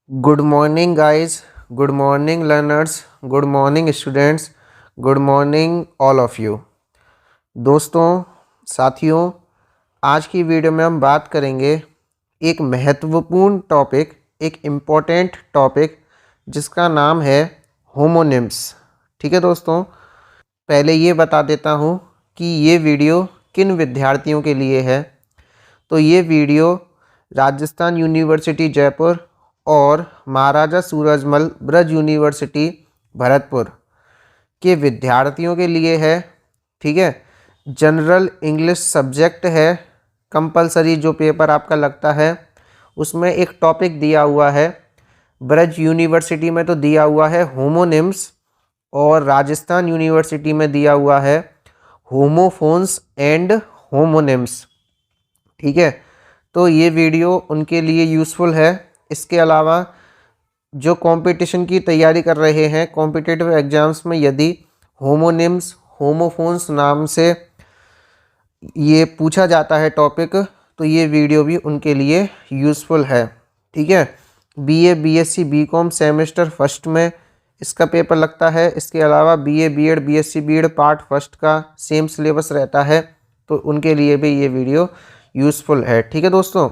Good morning, guys. Good morning, learners. Good morning, students. Good morning, all of you. दोस्तों, साथियों, आज की video में हम बात करेंगे एक महत्वपूर्ण टॉपिक, एक इम्पोर्टेंट टॉपिक जिसका नाम है होमोनिम्स। ठीक है दोस्तों, पहले ये बता देता हूँ कि ये वीडियो किन विद्यार्थियों के लिए है। तो ये वीडियो राजस्थान यूनिवर्सिटी जयपुर और महाराजा सूरजमल ब्रज यूनिवर्सिटी भरतपुर के विद्यार्थियों के लिए है। ठीक है, जनरल इंग्लिश सब्जेक्ट है, कंपलसरी जो पेपर आपका लगता है उसमें एक टॉपिक दिया हुआ है। ब्रज यूनिवर्सिटी में तो दिया हुआ है होमोनिम्स और राजस्थान यूनिवर्सिटी में दिया हुआ है होमोफोन्स एंड होमोनिम्स। ठीक है, तो ये वीडियो उनके लिए यूज़फुल है। इसके अलावा जो कंपटीशन की तैयारी कर रहे हैं, कॉम्पिटिटिव एग्जाम्स में यदि होमोनिम्स होमोफोन्स नाम से ये पूछा जाता है टॉपिक, तो ये वीडियो भी उनके लिए यूज़फुल है। ठीक है, BA BSc BCom semester first में इसका पेपर लगता है। इसके अलावा BA BEd BSc BEd part first का सेम सिलेबस रहता है, तो उनके लिए भी ये वीडियो यूज़फुल है। ठीक है दोस्तों,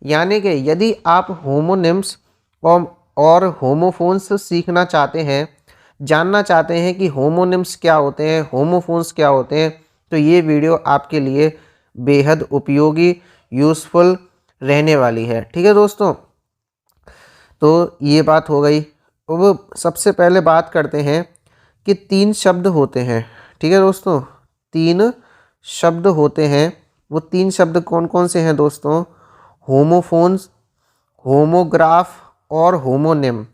यानी कि यदि आप होमोनिम्स और होमोफोन्स सीखना चाहते हैं, जानना चाहते हैं कि होमोनिम्स क्या होते हैं, होमोफोन्स क्या होते हैं, तो ये वीडियो आपके लिए बेहद उपयोगी यूज़फुल रहने वाली है। ठीक है दोस्तों, तो ये बात हो गई। अब सबसे पहले बात करते हैं कि 3 शब्द होते हैं। ठीक है दोस्तों, 3 शब्द होते हैं। वो 3 शब्द कौन कौन से हैं दोस्तों? होमोफोन्स, होमोग्राफ और होमोनिम।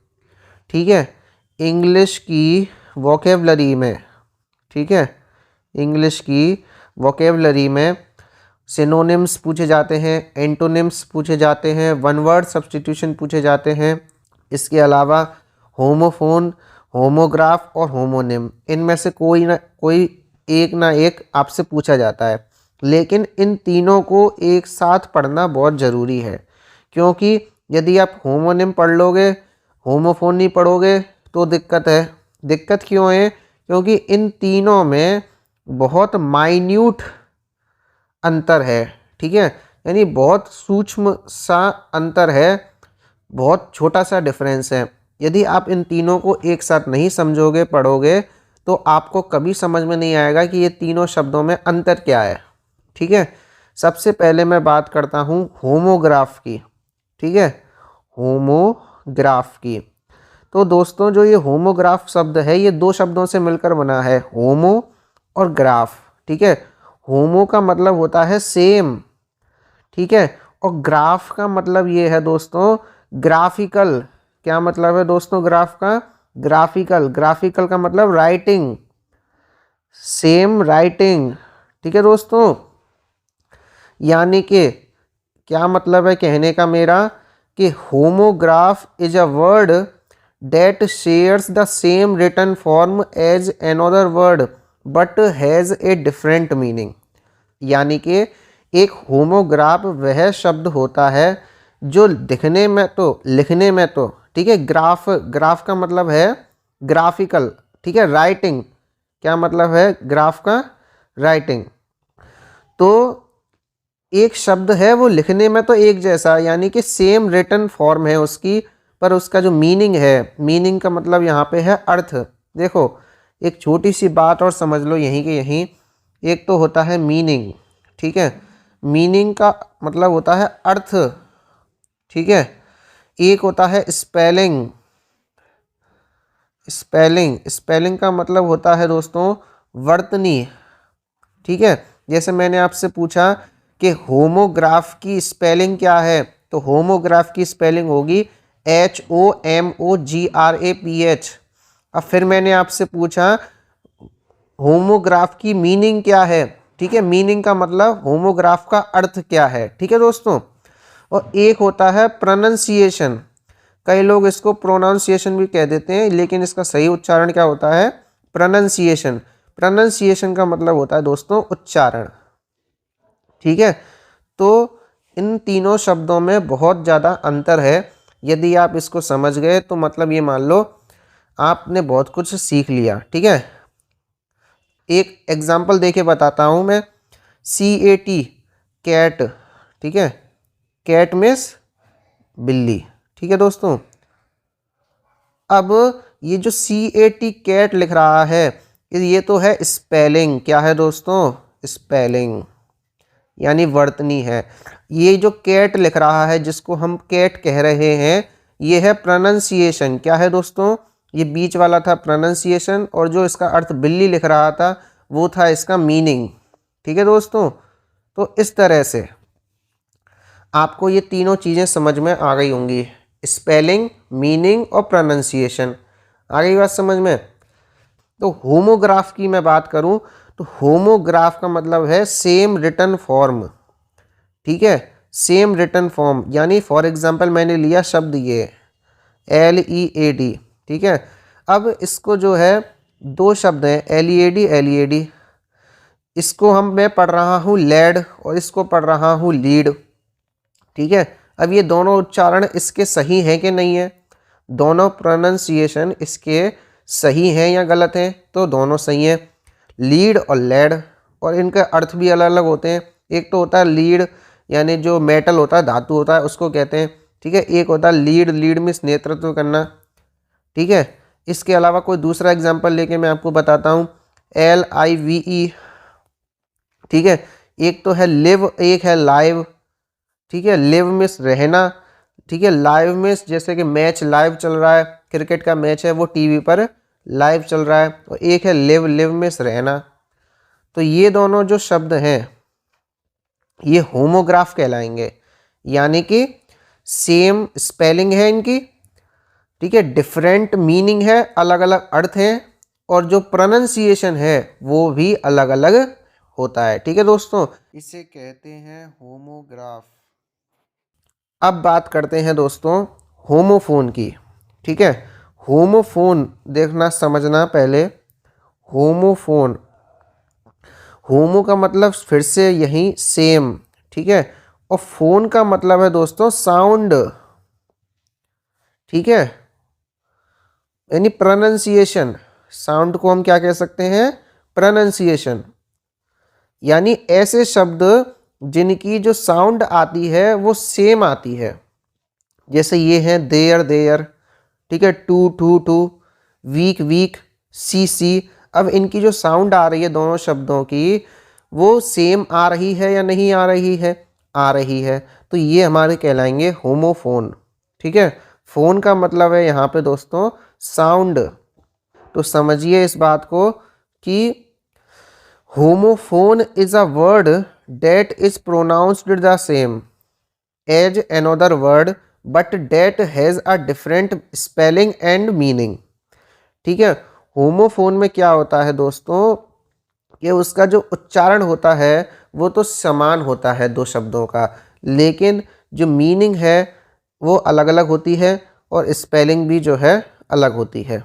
ठीक है, इंग्लिश की वोकेबलरी में, ठीक है, इंग्लिश की वोकेबलरी में सिनोनिम्स पूछे जाते हैं, एंटोनिम्स पूछे जाते हैं, वन वर्ड सब्स्टिट्यूशन पूछे जाते हैं। इसके अलावा होमोफोन, होमोग्राफ और होमोनिम, इनमें से कोई एक आपसे पूछा जाता है। लेकिन इन तीनों को एक साथ पढ़ना बहुत ज़रूरी है, क्योंकि यदि आप होमोनिम पढ़ लोगे, होमोफोन नहीं पढ़ोगे तो दिक्कत है। दिक्कत क्यों है? क्योंकि इन तीनों में बहुत माइन्यूट अंतर है। ठीक है, यानी बहुत सूक्ष्म सा अंतर है, बहुत छोटा सा डिफरेंस है। यदि आप इन तीनों को एक साथ नहीं समझोगे, पढ़ोगे, तो आपको कभी समझ में नहीं आएगा कि ये तीनों शब्दों में अंतर क्या है। ठीक है, सबसे पहले मैं बात करता हूँ होमोग्राफ की। ठीक है, होमोग्राफ की। तो दोस्तों, जो ये होमोग्राफ शब्द है, ये 2 शब्दों से मिलकर बना है, होमो और ग्राफ। ठीक है, होमो का मतलब होता है सेम, ठीक है, और ग्राफ का मतलब ये है दोस्तों ग्राफिकल। क्या मतलब है दोस्तों ग्राफ का? ग्राफिकल। ग्राफिकल का मतलब राइटिंग, सेम राइटिंग। ठीक है दोस्तों, यानी कि क्या मतलब है कहने का मेरा कि homograph is a word that shares the same written form as another word but has a different meaning. यानी कि एक होमोग्राफ वह शब्द होता है जो दिखने में तो लिखने में तो, ठीक है, ग्राफ का मतलब है ग्राफिकल। ठीक है, राइटिंग, क्या मतलब है ग्राफ का? राइटिंग। तो एक शब्द है वो लिखने में तो एक जैसा, यानी कि सेम रिटन फॉर्म है उसकी, पर उसका जो मीनिंग है, मीनिंग का मतलब यहाँ पे है अर्थ। देखो, एक छोटी सी बात और समझ लो यहीं के यहीं। एक तो होता है मीनिंग, ठीक है, मीनिंग का मतलब होता है अर्थ। ठीक है, एक होता है स्पेलिंग। स्पेलिंग का मतलब होता है दोस्तों वर्तनी। ठीक है, जैसे मैंने आपसे पूछा कि होमोग्राफ की स्पेलिंग क्या है, तो होमोग्राफ की स्पेलिंग होगी HOMOGRAPH। अब फिर मैंने आपसे पूछा होमोग्राफ की मीनिंग क्या है। ठीक है, मीनिंग का मतलब होमोग्राफ का अर्थ क्या है। ठीक है दोस्तों, और एक होता है प्रोनाउंसिएशन। कई लोग इसको प्रोनाउंसिएशन भी कह देते हैं, लेकिन इसका सही उच्चारण क्या होता है? प्रोनाउंसिएशन। प्रोनाउंसिएशन का मतलब होता है दोस्तों उच्चारण। ठीक है, तो इन तीनों शब्दों में बहुत ज़्यादा अंतर है। यदि आप इसको समझ गए तो मतलब ये मान लो आपने बहुत कुछ सीख लिया। ठीक है, एक एग्जाम्पल देके बताता हूँ मैं। CAT कैट, ठीक है, कैट मीन्स बिल्ली। ठीक है दोस्तों, अब ये जो CAT कैट लिख रहा है ये तो है स्पेलिंग। क्या है दोस्तों? स्पेलिंग, यानी वर्तनी है। ये जो कैट लिख रहा है जिसको हम कैट कह रहे हैं ये है प्रोनंसिएशन। क्या है दोस्तों? ये बीच वाला था प्रोनंसिएशन और जो इसका अर्थ बिल्ली लिख रहा था वो था इसका मीनिंग। ठीक है दोस्तों, तो इस तरह से आपको ये तीनों चीज़ें समझ में आ गई होंगी, स्पेलिंग, मीनिंग और प्रोनंसिएशन। आ गई बात समझ में? तो होमोग्राफ की मैं बात करूं तो होमोग्राफ का मतलब है सेम रिटन फॉर्म। ठीक है, सेम रिटन फॉर्म, यानी फॉर एग्जांपल मैंने लिया शब्द ये LEAD। ठीक है, अब इसको जो है दो शब्द हैं LEAD। इसको मैं पढ़ रहा हूँ लेड और इसको पढ़ रहा हूँ लीड। ठीक है, अब ये दोनों उच्चारण इसके सही हैं कि नहीं है? दोनों प्रोनंसिएशन इसके सही हैं या गलत हैं? तो दोनों सही हैं, लीड और लेड। और इनके अर्थ भी अलग अलग होते हैं। एक तो होता है लीड, यानी जो मेटल होता है, धातु होता है, उसको कहते हैं। ठीक है, एक होता है लीड, लीड मीन्स नेतृत्व करना। ठीक है, इसके अलावा कोई दूसरा एग्जाम्पल लेके मैं आपको बताता हूँ, LIVE। ठीक है, एक तो है लिव, एक है लाइव। ठीक है, लिव मीन्स रहना। ठीक है, लाइव मीन्स जैसे कि मैच लाइव चल रहा है, क्रिकेट का मैच है वो टीवी पर लाइव चल रहा है। और एक है लिव, लिव मीन्स रहना। तो ये दोनों जो शब्द हैं ये होमोग्राफ कहलाएंगे, यानी कि सेम स्पेलिंग है इनकी। ठीक है, डिफरेंट मीनिंग है, अलग अलग अर्थ हैं, और जो प्रोनंसिएशन है वो भी अलग अलग होता है। ठीक है दोस्तों, इसे कहते हैं होमोग्राफ। अब बात करते हैं दोस्तों होमोफोन की। ठीक है, होमोफोन देखना समझना पहले। होमोफोन, होमो का मतलब फिर से यही सेम। ठीक है, और फोन का मतलब है दोस्तों साउंड। ठीक है, यानी प्रोनंसिएशन। साउंड को हम क्या कह सकते हैं? प्रोनंसिएशन, यानी ऐसे शब्द जिनकी जो साउंड आती है वो सेम आती है। जैसे ये हैं देयर, देयर। ठीक है, to, two, too, week, weak, see, sea. अब इनकी जो साउंड आ रही है दोनों शब्दों की वो सेम आ रही है या नहीं आ रही है? आ रही है। तो ये हमारे कहलाएंगे होमोफोन। ठीक है, फोन का मतलब है यहाँ पे दोस्तों साउंड। तो समझिए इस बात को कि homophone is a word that is pronounced the same as another word but that has a different spelling and meaning। ठीक है, होमोफोन में क्या होता है दोस्तों कि उसका जो उच्चारण होता है वो तो समान होता है दो शब्दों का, लेकिन जो मीनिंग है वो अलग अलग होती है और स्पेलिंग भी जो है अलग होती है।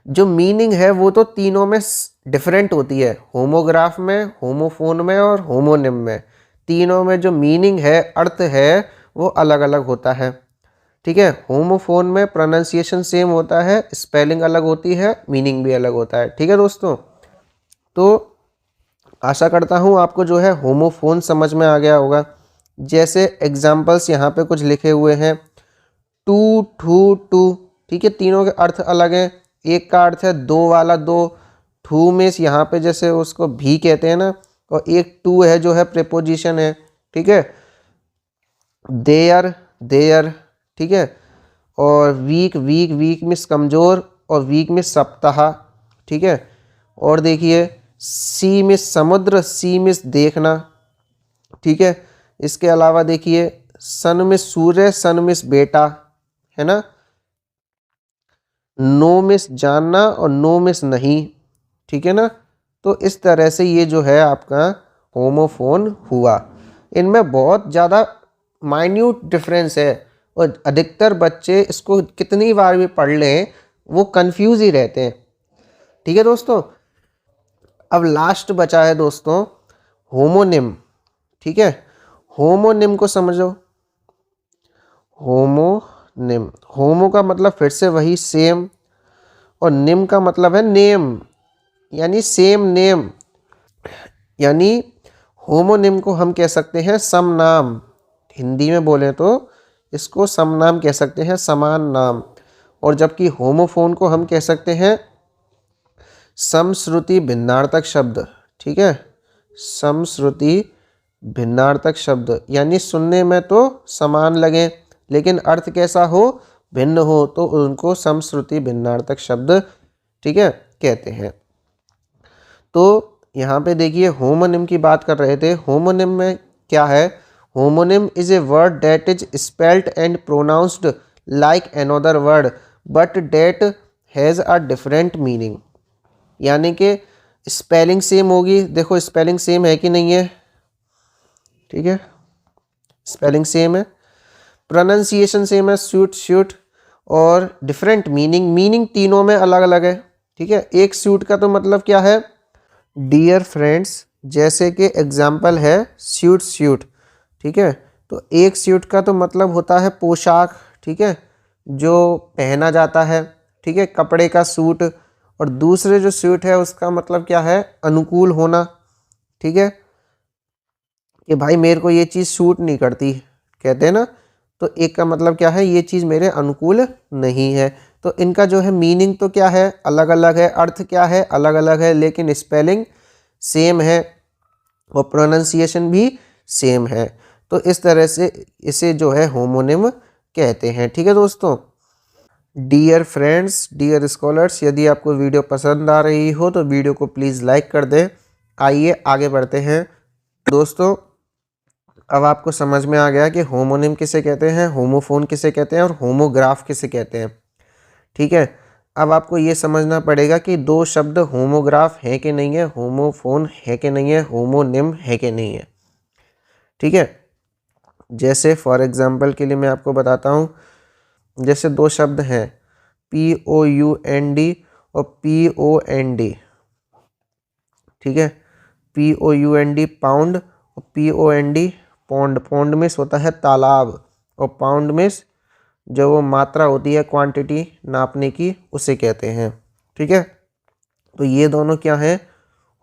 जो मीनिंग है वो तो तीनों में डिफरेंट होती है, होमोग्राफ में, होमोफोन में और होमोनिम में। तीनों में जो मीनिंग है, अर्थ है, वो अलग अलग होता है। ठीक है, होमोफोन में प्रोनाउंसिएशन सेम होता है, स्पेलिंग अलग होती है, मीनिंग भी अलग होता है। ठीक है दोस्तों, तो आशा करता हूँ आपको जो है होमोफोन समझ में आ गया होगा। जैसे एग्जाम्पल्स यहाँ पे कुछ लिखे हुए हैं, टू, टू, टू। ठीक है, तीनों के अर्थ अलग हैं। एक का अर्थ है दो वाला, दो। टू मीन्स यहाँ पे जैसे उसको भी कहते हैं ना, और एक टू है जो है प्रीपोजिशन है। ठीक है, देयर, देयर। ठीक है, और वीक, वीक, वीक मीन्स कमज़ोर, और वीक मीन्स सप्ताह। ठीक है, और देखिए सी मीन्स समुद्र, सी मीन्स देखना। ठीक है, इसके अलावा देखिए सन मीन्स सूर्य, सन मीन्स बेटा, है ना। नो मिस जानना और नो मिस नहीं। ठीक है ना, तो इस तरह से ये जो है आपका होमोफोन हुआ। इनमें बहुत ज़्यादा माइन्यूट डिफरेंस है और अधिकतर बच्चे इसको कितनी बार भी पढ़ लें वो कंफ्यूज ही रहते हैं। ठीक है दोस्तों, अब लास्ट बचा है दोस्तों होमोनिम। ठीक है, होमोनिम को समझो। होमोनिम निम। होमो का मतलब फिर से वही सेम, और निम का मतलब है नेम, यानी सेम नेम। यानी होमोनिम को हम कह सकते हैं समनाम। हिंदी में बोले तो इसको समनाम कह सकते हैं, समान नाम। और जबकि होमोफोन को हम कह सकते हैं समश्रुति भिन्नार्थक शब्द। ठीक है, समश्रुति भिन्नार्थक शब्द, यानी सुनने में तो समान लगे लेकिन अर्थ कैसा हो, भिन्न हो, तो उनको समश्रुति भिन्नार्थक शब्द, ठीक है, कहते हैं। तो यहाँ पे देखिए होमोनिम की बात कर रहे थे। होमोनिम में क्या है? Homonym is a word that is spelled and pronounced like another word but that has a different meaning. यानी कि स्पेलिंग सेम होगी, देखो स्पेलिंग सेम है कि नहीं है, ठीक है, स्पेलिंग सेम है, प्रोनाउंसिएशन सेम है, स्यूट स्यूट, और डिफरेंट मीनिंग, मीनिंग तीनों में अलग अलग है। ठीक है, एक स्यूट का तो मतलब क्या है, डियर फ्रेंड्स, जैसे कि एग्जाम्पल है स्यूट स्यूट। ठीक है, तो एक स्यूट का तो मतलब होता है पोशाक, ठीक है, जो पहना जाता है, ठीक है, कपड़े का सूट। और दूसरे जो स्यूट है उसका मतलब क्या है, अनुकूल होना। ठीक है, कि भाई मेरे को ये चीज़ सूट नहीं करती, कहते हैं ना, तो एक का मतलब क्या है, ये चीज़ मेरे अनुकूल नहीं है। तो इनका जो है मीनिंग तो क्या है, अलग अलग है, अर्थ क्या है, अलग अलग है, लेकिन स्पेलिंग सेम है और प्रोनाउंसिएशन भी सेम है। तो इस तरह से इसे जो है होमोनिम कहते हैं। ठीक है दोस्तों, डियर फ्रेंड्स, डियर स्कॉलर्स, यदि आपको वीडियो पसंद आ रही हो तो वीडियो को प्लीज़ लाइक कर दें। आइए आगे बढ़ते हैं दोस्तों। अब आपको समझ में आ गया कि होमोनिम किसे कहते हैं, होमोफोन किसे कहते हैं और होमोग्राफ किसे कहते हैं। ठीक है, अब आपको ये समझना पड़ेगा कि दो शब्द होमोग्राफ है कि नहीं है, होमोफोन है कि नहीं है, होमोनिम है कि नहीं है। ठीक है, जैसे फॉर एग्जांपल के लिए मैं आपको बताता हूँ, जैसे दो शब्द हैं POUND और POND। ठीक है, POUND पाउंड और POND पौंड। पौंड में होता है तालाब, और पाउंड में जो वो मात्रा होती है क्वांटिटी नापने की, उसे कहते हैं। ठीक है, तो ये दोनों क्या है,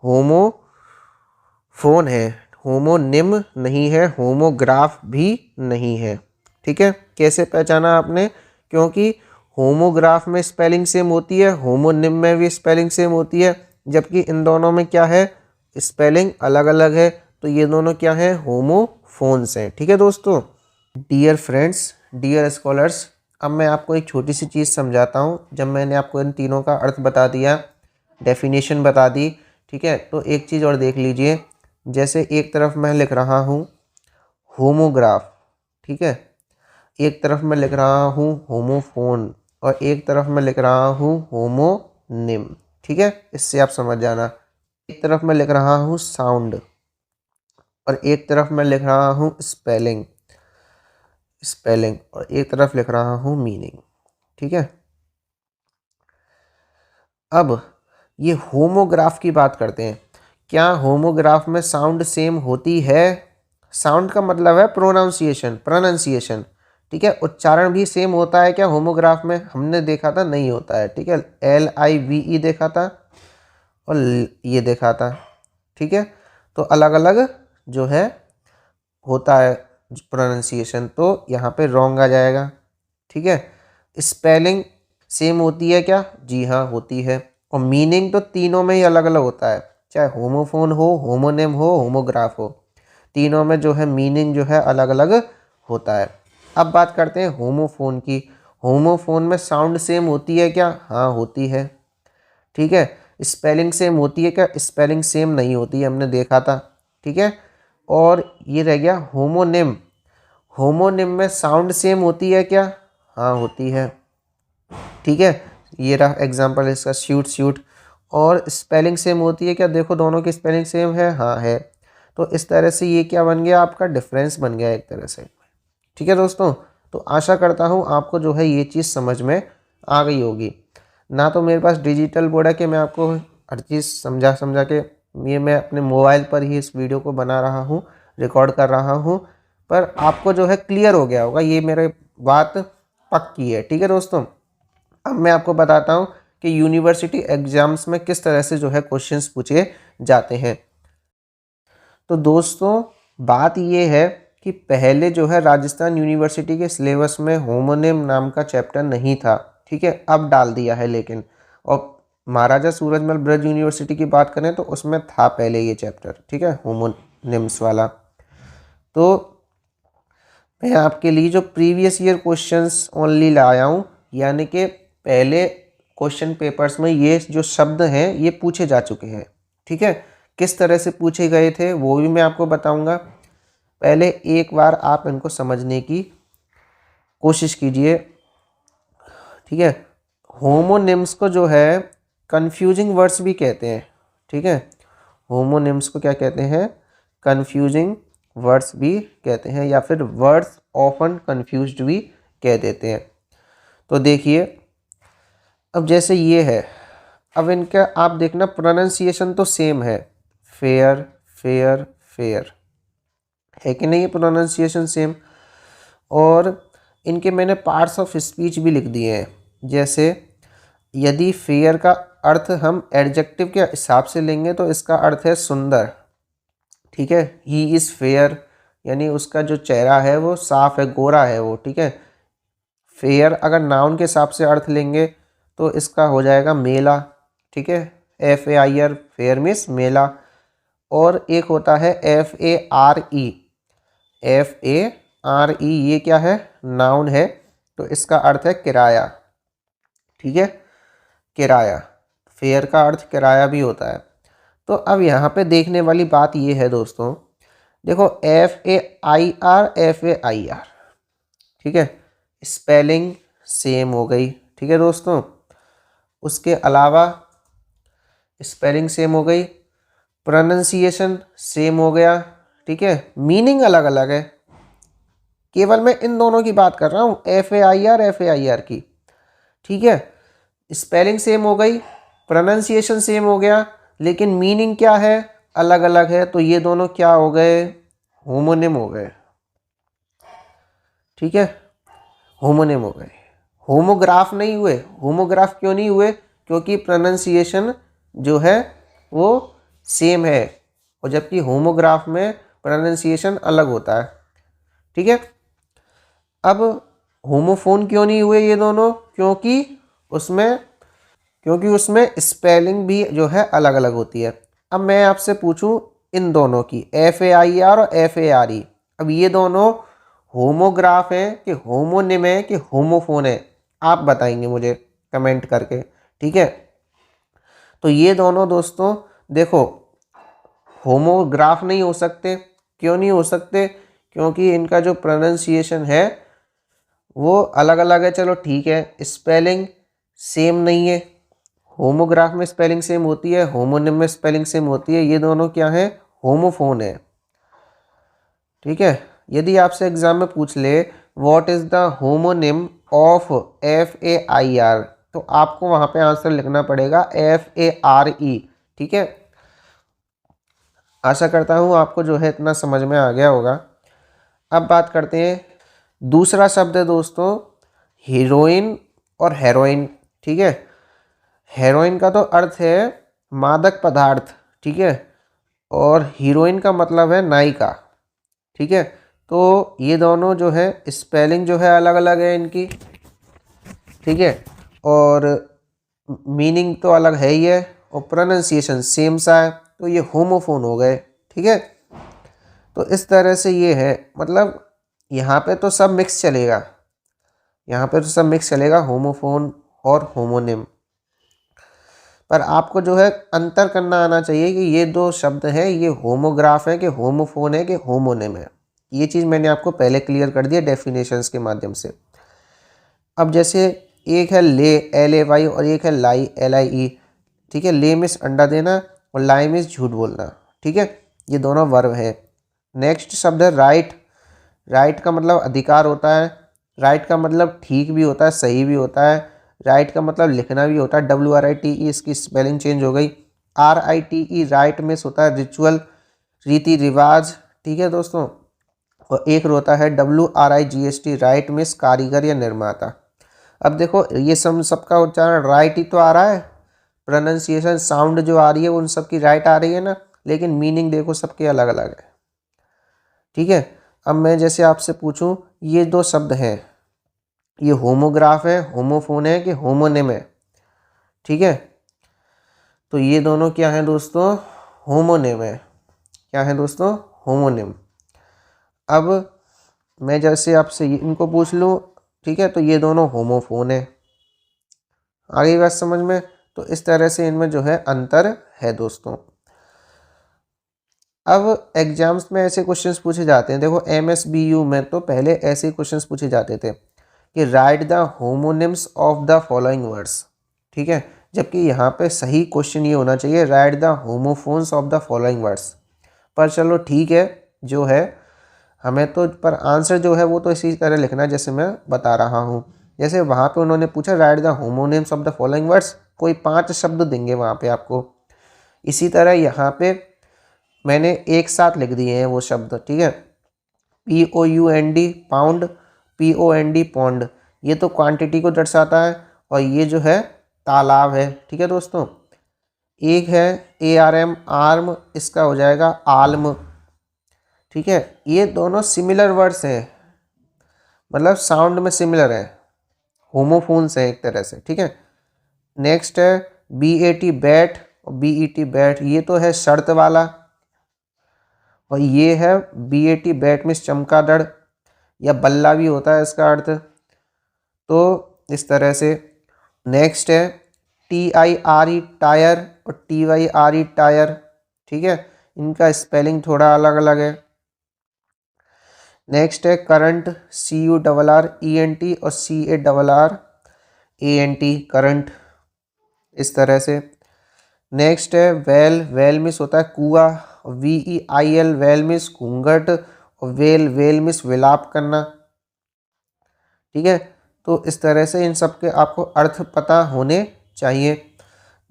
होमोफोन है, होमोनिम नहीं है, होमोग्राफ भी नहीं है। ठीक है, कैसे पहचाना आपने, क्योंकि होमोग्राफ में स्पेलिंग सेम होती है, होमोनिम में भी स्पेलिंग सेम होती है, जबकि इन दोनों में क्या है, स्पेलिंग अलग अलग है। तो ये दोनों क्या है, होमोफोन्स हैं। ठीक है दोस्तों, डियर फ्रेंड्स, डियर स्कॉलर्स, अब मैं आपको एक छोटी सी चीज़ समझाता हूँ। जब मैंने आपको इन तीनों का अर्थ बता दिया, डेफिनेशन बता दी, ठीक है, तो एक चीज़ और देख लीजिए। जैसे एक तरफ मैं लिख रहा हूँ होमोग्राफ, ठीक है, एक तरफ मैं लिख रहा हूँ होमोफोन, और एक तरफ मैं लिख रहा हूँ होमोनिम। ठीक है, इससे आप समझ जाना। एक तरफ मैं लिख रहा हूँ साउंड और एक तरफ मैं लिख रहा हूँ स्पेलिंग, और एक तरफ लिख रहा हूँ मीनिंग। ठीक है, अब ये होमोग्राफ की बात करते हैं। क्या होमोग्राफ में साउंड सेम होती है? साउंड का मतलब है प्रोनाउंसिएशन। ठीक है, उच्चारण भी सेम होता है क्या होमोग्राफ में? हमने देखा था नहीं होता है। ठीक है, LIVE देखा था और ये देखा था। ठीक है, तो अलग अलग जो है होता है प्रोनाउंसिएशन, तो यहाँ पे रॉन्ग आ जाएगा। ठीक है, स्पेलिंग सेम होती है क्या? जी हाँ होती है। और मीनिंग तो तीनों में ही अलग अलग होता है, चाहे होमोफोन हो, होमोनिम हो, होमोग्राफ हो, तीनों में जो है मीनिंग जो है अलग अलग होता है। अब बात करते हैं होमोफोन की। होमोफोन में साउंड सेम होती है क्या? हाँ होती है। ठीक है, स्पेलिंग सेम होती है क्या? स्पेलिंग सेम नहीं होती है, हमने देखा था। ठीक है, और ये रह गया होमोनिम। होमोनिम में साउंड सेम होती है क्या? हाँ होती है। ठीक है, ये रहा एग्जांपल इसका स्यूट। और स्पेलिंग सेम होती है क्या? देखो दोनों की स्पेलिंग सेम है, हाँ है। तो इस तरह से ये क्या बन गया, आपका डिफरेंस बन गया एक तरह से। ठीक है दोस्तों, तो आशा करता हूँ आपको जो है ये चीज़ समझ में आ गई होगी। ना तो मेरे पास डिजिटल बोर्ड है कि मैं आपको हर चीज़ समझा के, ये मैं अपने मोबाइल पर ही इस वीडियो को बना रहा हूँ, रिकॉर्ड कर रहा हूँ, पर आपको जो है क्लियर हो गया होगा ये मेरे बात पक्की है। ठीक है दोस्तों, अब मैं आपको बताता हूँ कि यूनिवर्सिटी एग्जाम्स में किस तरह से जो है क्वेश्चंस पूछे जाते हैं। तो दोस्तों बात ये है कि पहले जो है राजस्थान यूनिवर्सिटी के सिलेबस में होमोनिम नाम का चैप्टर नहीं था। ठीक है, अब डाल दिया है लेकिन। और महाराजा सूरजमल ब्रज यूनिवर्सिटी की बात करें तो उसमें था पहले ये चैप्टर। ठीक है, होमोनिम्स वाला। तो मैं आपके लिए जो प्रीवियस ईयर क्वेश्चंस ओनली लाया हूँ, यानी कि पहले क्वेश्चन पेपर्स में ये जो शब्द हैं ये पूछे जा चुके हैं। ठीक है, किस तरह से पूछे गए थे वो भी मैं आपको बताऊंगा। पहले एक बार आप इनको समझने की कोशिश कीजिए। ठीक है, होमोनिम्स को जो है कंफ्यूजिंग वर्ड्स भी कहते हैं। ठीक है, होमोनिम्स को क्या कहते हैं? कंफ्यूजिंग वर्ड्स भी कहते हैं, या फिर वर्ड्स ऑफन कंफ्यूज्ड भी कह देते हैं। तो देखिए, अब जैसे ये है, अब इनका आप देखना प्रोनाउंसिएशन तो सेम है, फेयर फेयर फेयर, है कि नहीं? Pronunciation same. और इनके मैंने पार्ट्स ऑफ स्पीच भी लिख दिए हैं। जैसे यदि फेयर का अर्थ हम एडजेक्टिव के हिसाब से लेंगे तो इसका अर्थ है सुंदर। ठीक है, ही इज़ फेयर, यानी उसका जो चेहरा है वो साफ है, गोरा है वो। ठीक है, फेयर अगर नाउन के हिसाब से अर्थ लेंगे तो इसका हो जाएगा मेला। ठीक है, FAIR, फेयर मीन्स मेला। और एक होता है FARE, FARE, ये क्या है? नाउन है, तो इसका अर्थ है किराया। ठीक है, किराया, फेयर का अर्थ किराया भी होता है। तो अब यहाँ पे देखने वाली बात ये है दोस्तों, देखो FAIR FAIR, ठीक है, स्पेलिंग सेम हो गई। ठीक है दोस्तों, उसके अलावा स्पेलिंग सेम हो गई, प्रोनाउंसिएशन सेम हो गया। ठीक है, मीनिंग अलग अलग है। केवल मैं इन दोनों की बात कर रहा हूँ, FAIR FAIR की। ठीक है, स्पेलिंग सेम हो गई, प्रोनाउंसिएशन सेम हो गया, लेकिन मीनिंग क्या है? अलग अलग है। तो ये दोनों क्या हो गए? होमोनिम हो गए। ठीक है, होमोनिम हो गए, होमोग्राफ नहीं हुए। होमोग्राफ क्यों नहीं हुए? क्योंकि प्रोनाउंसिएशन जो है वो सेम है, और जबकि होमोग्राफ में प्रोनाउंसिएशन अलग होता है। ठीक है, अब होमोफोन क्यों नहीं हुए ये दोनों? क्योंकि उसमें स्पेलिंग भी जो है अलग अलग होती है। अब मैं आपसे पूछूं इन दोनों की, FAIR और FARE, अब ये दोनों होमोग्राफ है कि होमोनिम है कि होमोफोन है? आप बताएंगे मुझे कमेंट करके। ठीक है, तो ये दोनों दोस्तों देखो होमोग्राफ नहीं हो सकते। क्यों नहीं हो सकते? क्योंकि इनका जो प्रोनाउंसिएशन है वो अलग अलग है। चलो ठीक है, स्पेलिंग सेम नहीं है। होमोग्राफ में स्पेलिंग सेम होती है, होमोनिम में स्पेलिंग सेम होती है। ये दोनों क्या है? होमोफोन है। ठीक है, यदि आपसे एग्जाम में पूछ ले what is the homonym of FAIR, तो आपको वहां पे आंसर लिखना पड़ेगा FARE। ठीक है, आशा करता हूँ आपको जो है इतना समझ में आ गया होगा। अब बात करते हैं, दूसरा शब्द है दोस्तों हीरोइन और हेरोइन। ठीक है, हेरोइन का तो अर्थ है मादक पदार्थ। ठीक है, और हीरोइन का मतलब है नायिका। ठीक है, तो ये दोनों जो है स्पेलिंग जो है अलग अलग है इनकी। ठीक है, और मीनिंग तो अलग है ही है, और प्रोनाउंसिएशन सेम सा है, तो ये होमोफोन हो गए। ठीक है, तो इस तरह से ये है, मतलब यहाँ पे तो सब मिक्स चलेगा, यहाँ पे तो सब मिक्स चलेगा, होमोफोन और होमोनिम। पर आपको जो है अंतर करना आना चाहिए कि ये दो शब्द हैं, ये होमोग्राफ है कि होमोफोन है कि होमोनिम है। ये चीज़ मैंने आपको पहले क्लियर कर दिया डेफिनेशंस के माध्यम से। अब जैसे एक है ले LAY और एक है लाई LIE। ठीक है, ले मीन्स अंडा देना और लाई मीन्स झूठ बोलना। ठीक है, ये दोनों वर्ब है। नेक्स्ट शब्द है राइट। राइट का मतलब अधिकार होता है, राइट का मतलब ठीक भी होता है, सही भी होता है, राइट का मतलब लिखना भी होता है, WRITE, इसकी स्पेलिंग चेंज हो गई। RITE, राइट मीन्स होता है रिचुअल, रीति रिवाज। ठीक है दोस्तों, और एक होता है WRIGST, राइट मीन्स कारीगर या निर्माता। अब देखो ये सबका उच्चारण राइट ही तो आ रहा है, प्रोनाउंसिएशन साउंड जो आ रही है उन सब की राइट आ रही है ना, लेकिन मीनिंग देखो सबके अलग अलग है। ठीक है, अब मैं जैसे आपसे पूछूं, ये दो शब्द हैं, ये होमोग्राफ है, होमोफोन है कि होमोनिम है? ठीक है, तो ये दोनों क्या है दोस्तों? होमोनिम है। क्या है दोस्तों? होमोनिम। अब मैं जैसे आपसे इनको पूछ लूँ, ठीक है, तो ये दोनों होमोफोन है। आगे बात समझ में? तो इस तरह से इनमें जो है अंतर है दोस्तों। अब एग्जाम्स में ऐसे क्वेश्चंस पूछे जाते हैं, देखो MSBU में तो पहले ऐसे क्वेश्चंस पूछे जाते थे कि right the homonyms of the following words. ठीक है, जबकि यहाँ पे सही क्वेश्चन ये होना चाहिए right the homophones of the following words. पर चलो ठीक है, जो है हमें तो पर आंसर जो है वो तो इसी तरह लिखना है जैसे मैं बता रहा हूँ। जैसे वहाँ पे उन्होंने पूछा right the homonyms of the following words, कोई 5 शब्द देंगे वहाँ पे आपको। इसी तरह यहाँ पे मैंने एक साथ लिख दिए हैं वो शब्द। ठीक है, POUND पाउंड, POND पौंड, ये तो क्वांटिटी को दर्शाता है, और ये जो है तालाब है। ठीक है दोस्तों, एक है ARM आर्म, इसका हो जाएगा आल्म। ठीक है, ये दोनों सिमिलर वर्ड्स हैं, मतलब साउंड में सिमिलर है, होमोफोन्स है एक तरह से। ठीक है, नेक्स्ट है BAT बैट और BET बैट, ये तो है शर्त वाला, और ये है BAT बैट मीन्स चमगादड़ या बल्ला भी होता है इसका अर्थ। तो इस तरह से नेक्स्ट है TIRE टायर और TYRE टायर। ठीक है, इनका स्पेलिंग थोड़ा अलग अलग है। नेक्स्ट है करंट, CURRENT और CARRANT करंट, इस तरह से। नेक्स्ट है वेल, वेल मिस होता है कुआं, VEIL वेल मिस घूंघट, और वेल, वेल मिस विलाप करना। ठीक है, तो इस तरह से इन सब के आपको अर्थ पता होने चाहिए।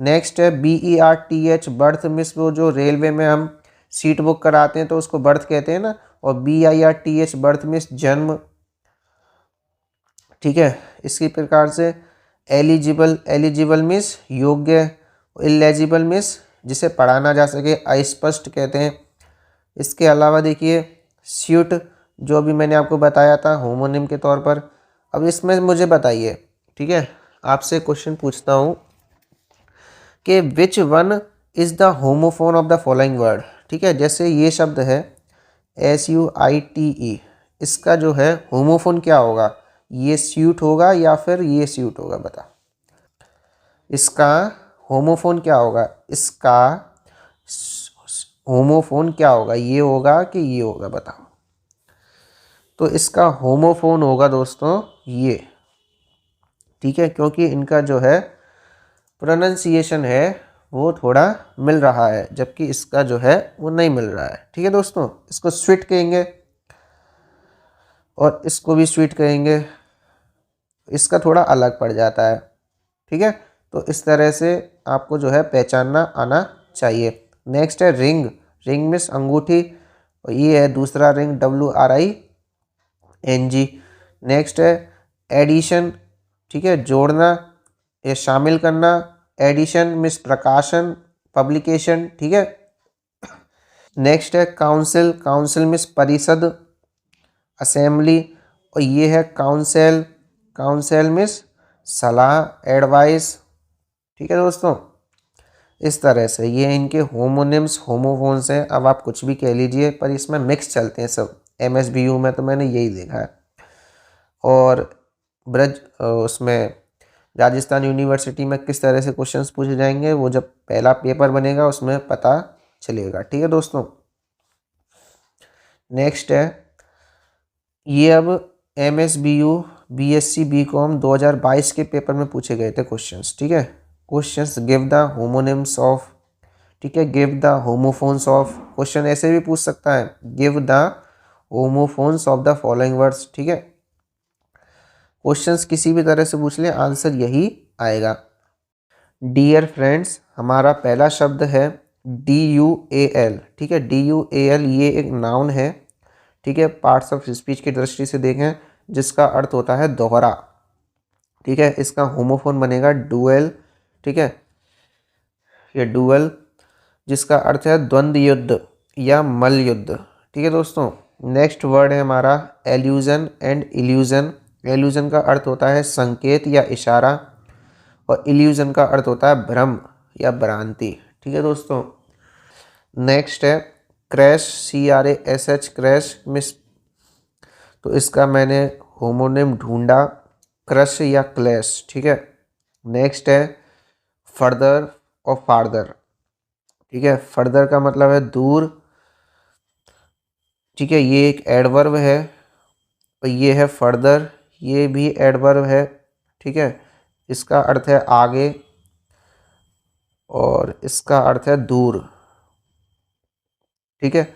नेक्स्ट है BERTH बर्थ मिस, वो जो रेलवे में हम सीट बुक कराते हैं तो उसको बर्थ कहते हैं ना, और BIRTH बर्थ मिस जन्म। ठीक है, इसी प्रकार से एलिजिबल, एलिजिबल मिस योग्य, इलेजिबल मिस जिसे पढ़ा ना जा सके, अस्पष्ट कहते हैं। इसके अलावा देखिए स्यूट, जो भी मैंने आपको बताया था होमोनिम के तौर पर। अब इसमें मुझे बताइए, ठीक है, आपसे क्वेश्चन पूछता हूँ कि which one is the homophone of the following word. ठीक है, जैसे ये शब्द है SUITE, इसका जो है होमोफोन क्या होगा? ये स्यूट होगा या फिर ये स्यूट होगा? बता, इसका होमोफोन क्या होगा? इसका होमोफोन क्या होगा? ये होगा कि ये होगा? बताओ। तो इसका होमोफोन होगा दोस्तों ये। ठीक है, क्योंकि इनका जो है प्रोनाउंसिएशन है वो थोड़ा मिल रहा है, जबकि इसका जो है वो नहीं मिल रहा है। ठीक है दोस्तों, इसको स्वीट कहेंगे और इसको भी स्वीट कहेंगे, इसका थोड़ा अलग पड़ जाता है। ठीक है, तो इस तरह से आपको जो है पहचानना आना चाहिए। नेक्स्ट है रिंग, रिंग मीन्स अंगूठी, और ये है दूसरा रिंग WRING। नेक्स्ट है एडिशन, ठीक है, जोड़ना या शामिल करना, एडिशन मीन्स प्रकाशन, पब्लिकेशन। ठीक है, नेक्स्ट है काउंसिल, काउंसिल मीन्स परिषद, असेंबली, और ये है काउंसिल, काउंसिल मीन्स सलाह, एडवाइस। ठीक है दोस्तों, इस तरह से ये इनके होमोनिम्स, होमोफोन्स हैं। अब आप कुछ भी कह लीजिए, पर इसमें मिक्स चलते हैं सब। MSBU में तो मैंने यही देखा है। और ब्रज उसमें राजस्थान यूनिवर्सिटी में किस तरह से क्वेश्चंस पूछे जाएंगे वो जब पहला पेपर बनेगा उसमें पता चलेगा। ठीक है दोस्तों, नेक्स्ट है ये अब MSBU BSc BCom 2022 के पेपर में पूछे गए थे क्वेश्चंस। ठीक है, questions give the homonyms of, ठीक है, give the homophones of, question ऐसे भी पूछ सकता है give the homophones of the following words. ठीक है, क्वेश्चंस किसी भी तरह से पूछ ले आंसर यही आएगा। डियर फ्रेंड्स, हमारा पहला शब्द है DUAL। ठीक है, DUAL ये एक नाउन है। ठीक है, पार्ट्स ऑफ स्पीच की दृष्टि से देखें जिसका अर्थ होता है दोहरा, ठीक है, इसका होमोफोन बनेगा डुअल, ठीक है, ये डुअल, जिसका अर्थ है द्वंद्व युद्ध या मल्ल युद्ध, ठीक है दोस्तों। नेक्स्ट वर्ड है हमारा एल्यूजन एंड इल्यूजन। एल्यूजन का अर्थ होता है संकेत या इशारा, और इल्यूजन का अर्थ होता है भ्रम या भ्रांति, ठीक है दोस्तों। नेक्स्ट है क्रैश, CRASH, क्रैश मिस, तो इसका मैंने होमोनिम ढूंढा, क्रश या क्लैश, ठीक है। नेक्स्ट है फर्दर और फार्दर, ठीक है, फर्दर का मतलब है दूर, ठीक है, ये एक एडवर्ब है, और ये है फर्दर, ये भी एडवर्ब है, ठीक है, इसका अर्थ है आगे और इसका अर्थ है दूर, ठीक है।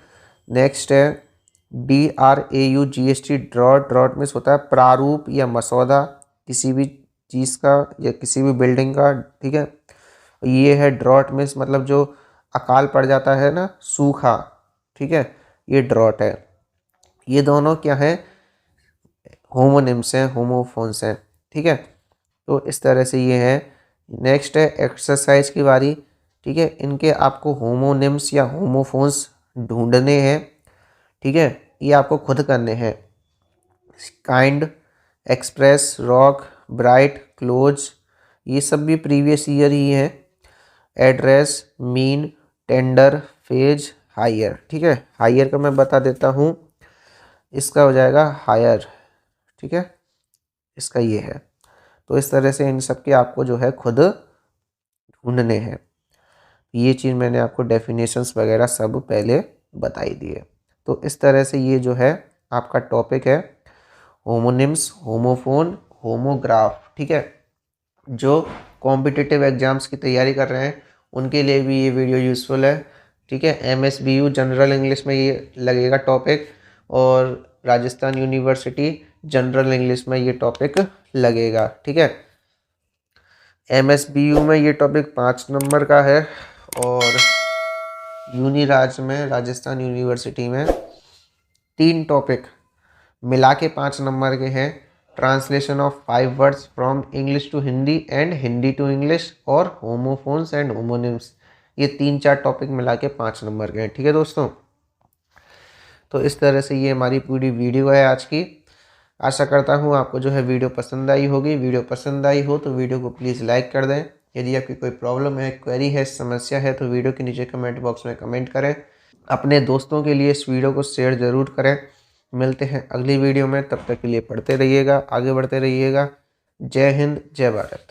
नेक्स्ट है DRAUGST, ड्रॉट। ड्रॉट मीन्स होता है प्रारूप या मसौदा किसी भी चीज़ का या किसी भी बिल्डिंग का, ठीक है। ये है ड्रॉट मीन्स मतलब जो अकाल पड़ जाता है ना, सूखा, ठीक है, ये ड्रॉट है। ये दोनों क्या है, होमोनिम्स हैं, होमोफोन्स हैं, ठीक है। तो इस तरह से ये है। नेक्स्ट है एक्सरसाइज की बारी, ठीक है, इनके आपको होमोनिम्स या होमोफोन्स ढूंढने हैं, ठीक है, ये आपको खुद करने हैं। Kind, express, rock, bright, close, ये सब भी प्रीवियस ईयर ही है। Address, mean, tender, phase, higher, ठीक है। हायर का मैं बता देता हूँ, इसका हो जाएगा हायर, ठीक है, इसका ये है। तो इस तरह से इन सब के आपको जो है खुद ढूंढने हैं। ये चीज़ मैंने आपको डेफिनेशंस वगैरह सब पहले बताई दी है। तो इस तरह से ये जो है आपका टॉपिक है होमोनिम्स, होमोफोन, होमोग्राफ, ठीक है। जो कॉम्पिटिटिव एग्जाम्स की तैयारी कर रहे हैं उनके लिए भी ये वीडियो यूज़फुल है, ठीक है। MSBU जनरल इंग्लिश में ये लगेगा टॉपिक, और राजस्थान यूनिवर्सिटी जनरल इंग्लिश में ये टॉपिक लगेगा, ठीक है। MSBU में ये टॉपिक 5 नंबर का है, और यूनिराज में, राजस्थान यूनिवर्सिटी में 3 टॉपिक मिला के 5 नंबर के हैं। Translation of 5 words from English to Hindi and Hindi to English, और होमोफोन्स एंड होमोनिम्स, ये 3-4 टॉपिक मिला के 5 नंबर के हैं, ठीक है दोस्तों। तो इस तरह से ये हमारी पूरी वीडियो है आज की। आशा करता हूँ आपको जो है वीडियो पसंद आई होगी। वीडियो पसंद आई हो तो वीडियो को प्लीज़ लाइक कर दें। यदि आपकी कोई प्रॉब्लम है, क्वेरी है, समस्या है तो वीडियो के नीचे कमेंट बॉक्स में कमेंट करें। अपने दोस्तों के लिए इस वीडियो को शेयर ज़रूर करें। मिलते हैं अगली वीडियो में, तब तक के लिए पढ़ते रहिएगा, आगे बढ़ते रहिएगा। जय हिंद, जय भारत।